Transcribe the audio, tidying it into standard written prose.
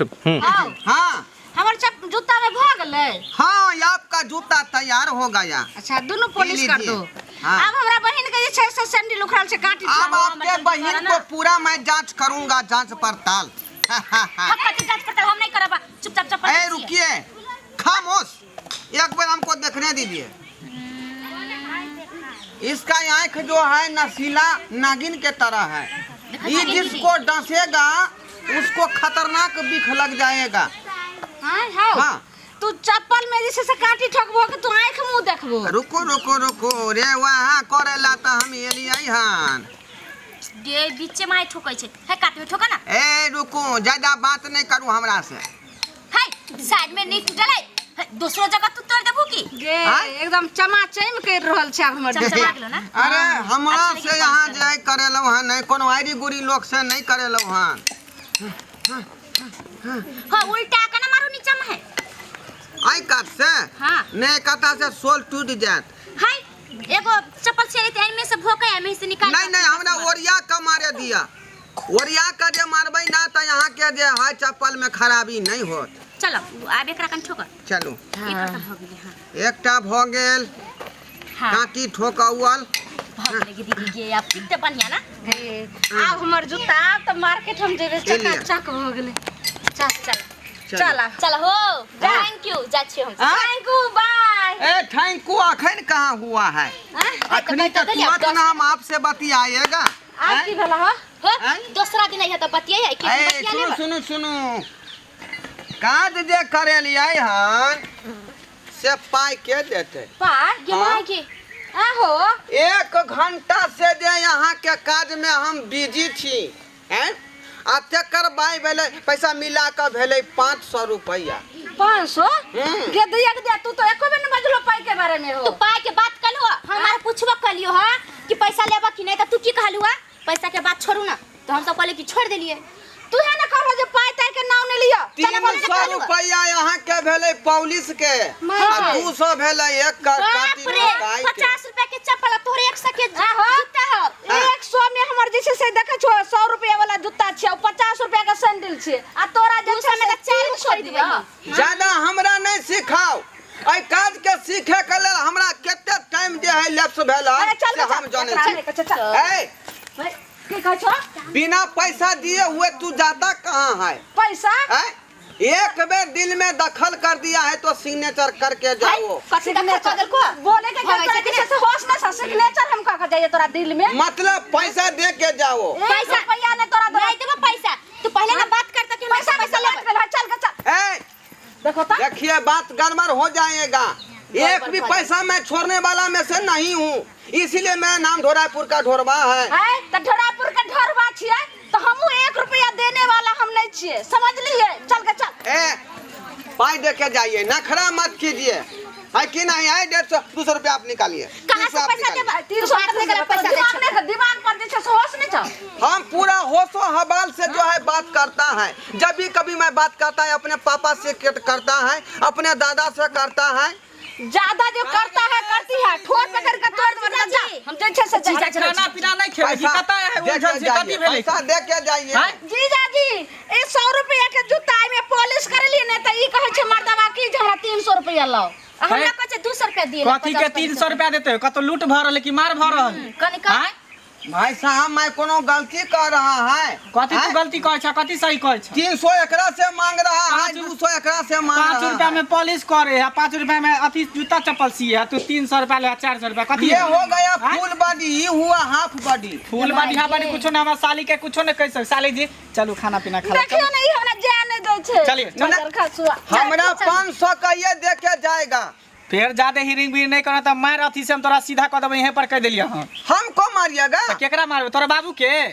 हाँ हमार जूता में भ गले। हाँ आपका जूता तैयार हो गया। अच्छा दोनों पॉलिश कर दो। हाँ। अब हमरा बहन के जे 600 सैंडल उखड़ल से काटी। अब आपके बहन को पूरा मैं जांच करूंगा, जांच पड़ताल। जांच पड़ताल हम नहीं करबा, चुपचाप चप्पल। ए रुकिए, खामोश, एक बार हमको देखने दीजिए। इसका आँख जो है नशीला नागिन के तरह है। ये जिसको डसेगा उसको खतरनाक बिख लग जाएगा। हाँ तू चप्पल में जैसे से काटी ठोकबो कि तू आँख मुंह देखबो। रुको रुको रुको रे, वहाँ करेला त हम एलियै हन। ये बीच में ठोकै छे है, काट में ठोका ना। ए रुको, ज्यादा बात नहीं करू हमरा से। है साइड में नहीं टूटल है, दूसरो जगह तू तोड़ देबू की। एकदम चमाचम कर रहल छै हमर। चमचमा गेलो ना। अरे हमरा से यहाँ जे करेलौ हन, नहीं कोनो आइरी गुरी लोग से नहीं करेलौ हन। हां उल्टा के ना मारू, नीचा में है। आई काट से हाँ। नहीं कटा से सोल टूट जात। है एगो चप्पल से एन में से भोके एमे से निकाल। नहीं नहीं हमरा ओरिया का मारे दिया। ओरिया का जे मारबै ना त यहाँ के जे है चप्पल में खराबी नहीं होत। चलो आब एकरा कन ठोकर। चलू एक हो गेलै। हां एकटा भ गेल। हां काटी ठोकौल भ गेलै दीदी, ये आप कितने बढ़िया ना। अब हमर जूता त मार्केट हम जेबे चकाचक भ गेले। चल चल चलो हो, थैंक यू। जा छी हम। Thank you bye. ए थैंक यू अखन कहाँ हुआ है? अखनी तो तुरंत ना हम आपसे बतियाएगा। आज की भला हो? दूसरा दिन है तो बतियाई है कि बतिया सुनो लेबा। सुनो सुनो, काज जे करे लिया हन से पाई के देते। पाय गेलै के आहो 1 घंटा से जे यहाँ के काज में हम बिजी थी हैं, आ तेकर बाई भेले पैसा मिला के भेले 500 रुपया। 500 के दिया के दे। तू तो एको बेर न बजलो पाई के बारे में हो। तू पाई के बात कलु, हमारे पूछबो कलियो हां कि पैसा लेबा कि नहीं, त तू की कहलु हा? पैसा के बात छोड़ू ना, तो हम सब कहले कि छोड़ देलिए। तू है ना कहलो जे पाई ताई के नाम ने लियो। 300 रुपया यहाँ के भेले पुलिस के, आ 200 भेले एक काटी काई के। 50 रुपया के चप्पल तोरे 100 के जूता हो। 100 में हमर जैसे से देखे छो 100 रुपया वाला जूता छै, 50 रुपया का सैंडल छै, आ तोरा जे 200 में का 4 छोड़ देबे। ज्यादा हमरा नहीं सिखाओ। आई काज के सीखे के लेल हमरा केते टाइम जे है लैप्स भेला से हम जाने छी। ए की कह छो? बिना पैसा दिए हुए तू जाता कहाँ है? पैसा एक बेर दिल में दखल कर दिया है तो सिग्नेचर करके जाओ। कथि सिग्नेचर को बोले के जैसे से होश ना सिग्नेचर हम का जाइए तोरा दिल में। मतलब पैसा दे के जाओ। पैसा रुपया ने तोरा नहीं देबो पैसा। तू पहले ना बात करता कि पैसा लेट गेल। चल चल ए देखो तो देखिए बात गड़बड़ हो जाएगा। एक भी पैसा मैं छोड़ने वाला में से नहीं हूँ, इसीलिए मैं नाम ढोरापुर का ढोरवा है। तो ढोरापुर का ढोरवा छिए तो हमहू 1 रुपया देने वाला हम नहीं छिए, समझ लिए। चल के चल। ए पाई दे के जाइए, नखरा मत कीजिए। है कि नहीं है? 150 200 रुपया आप निकालिए। कहां से पैसा देबा? 300 रुपया का पैसा दे छे। दिमाग पर जैसे से होश नहीं छ। हम पूरा होशो हवाल से जो है बात करता है। जब भी कभी मैं बात करता है अपने पापा से करता है, अपने दादा से करता है। ज्यादा जो करता है करती है, ठोर पकड़ के तोड़ दे जा। हम जैसे से खाना पीना नहीं खेले जी, कता है वो जल से कति भेले। पैसा दे के जाइए। जीजा जी ए 100 रुपया के जूता में पॉलिश कर लिए नहीं तो ई कहे छे मर्दवा की जे हमरा 300 रुपया लाओ। हमरा कहे 200 रुपया दिए। कथि के 300 रुपया देते? कत लूट भ रहल कि मार भ रहल? कनिका भाई साहब मैं कोनो गलती कर रहा है? कथि तू गलती कहै छ, कथि सही कहै छ? 300 एकरा से मांग रहा है, 200 एकरा से मांग रहा है। 5 रुपया में पॉलिश करे है, 5 रुपया में अथी जूता चप्पल सिए है, तू 300 रुपया ले 400 रुपया कथि? ये हो गया फुल बॉडी, ये हुआ half body. Full body half body कुछो ना। हमरा साली के कुछो न कह सक। साली जी चलू खाना पीना खा। देखियो नहीं हमरा जान नहीं दे छे। चलिए हमरा 500 का ये दे के जाएगा। फिर ज्यादा हिरिंग भी नहीं करना तो मार अथी से हम तोरा सीधा कह देबे, यहीं पर कह देलिए। हां हमको मारिएगा? तो केकरा मारबे? तोरा बाबू के?